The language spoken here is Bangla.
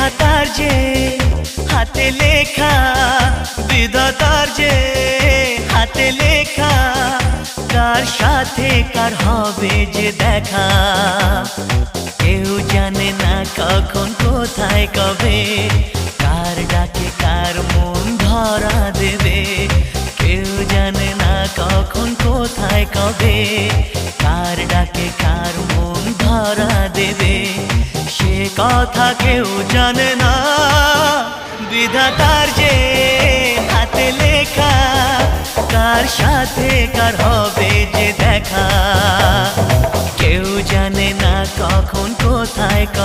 বিধাতার যে হাতে লেখা, বিধাতার যে হাতে লেখা, কার সাথে কার হবে যে দেখা। কেউ জানে না কখন কোথায় কবে, কার ডাকে কার মন ধরা দেবে। কেউ জানে না কখন কোথায় কবে, কার ডাকে কার মন ধরা দেবে। সে কথা কেউ জানে না, বিধাতার যে হাতে লেখা, কার সাথে কার হবে যে দেখা। কেউ জানে না কখন কোথায় কবে।